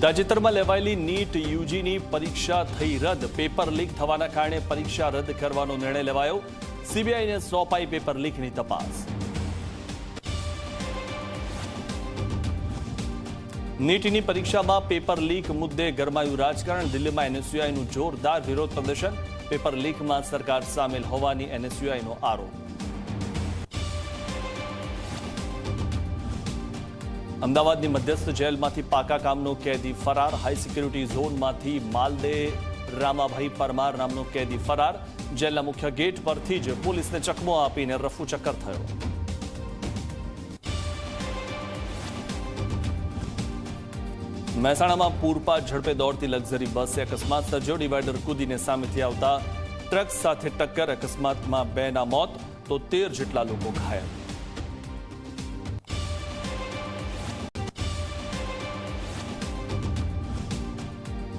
તાજેતરમાં લેવાયેલી નીટ યુજીની પરીક્ષા થઈ રદ. પેપર લીક થવાના કારણે પરીક્ષા રદ કરવાનો નિર્ણય લેવાયો. સીબીઆઈને સોંપાઈ પેપર લીકની તપાસ. નીટની પરીક્ષામાં પેપર લીક મુદ્દે ગરમાયું રાજકારણ. દિલ્હીમાં એનએસયુઆઈનું જોરદાર વિરોધ પ્રદર્શન. પેપર લીકમાં સરકાર સામેલ હોવાની એનએસયુઆઈનો આરોપ. અમદાવાદની મધ્યસ્થ જેલમાંથી પાકા કામનો કેદી ફરાર. હાઈ સિક્યુરિટી ઝોનમાંથી માલદે રામાભાઈ પરમાર નામનો કેદી ફરાર. જેલના મુખ્ય ગેટ પરથી જ પોલીસને ચકમો આપીને રફુચક્કર થયો. મહેસાણામાં પૂરપાટ ઝડપે દોડતી લક્ઝરી બસે અકસ્માત સર્જ્યો. ડિવાઈડર કૂદીને સામેથી આવતા ટ્રક સાથે ટક્કર. અકસ્માતમાં 2ના મોત તો 13 જેટલા લોકો ઘાયલ.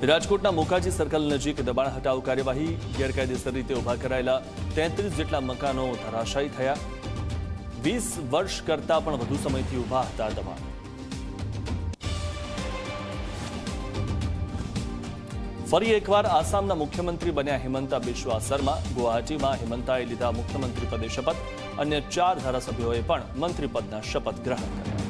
રાજકોટના મોકાજી સર્કલ નજીક દબાણ હટાવ કાર્યવાહી. ગેરકાયદેસર રીતે ઉભા કરાયેલા 33 જેટલા મકાનો ધરાશાયી થયા. 20 વર્ષ કરતા પણ વધુ સમયથી ઉભા હતા દબાણ. ફરી એકવાર આસામના મુખ્યમંત્રી બન્યા હિમંતા બિસ્વા શર્મા. ગુવાહાટીમાં હિમંતાએ લીધા મુખ્યમંત્રી પદે શપથ. અન્ય 4 ધારાસભ્યોએ પણ મંત્રી પદના શપથ ગ્રહણ કર્યા.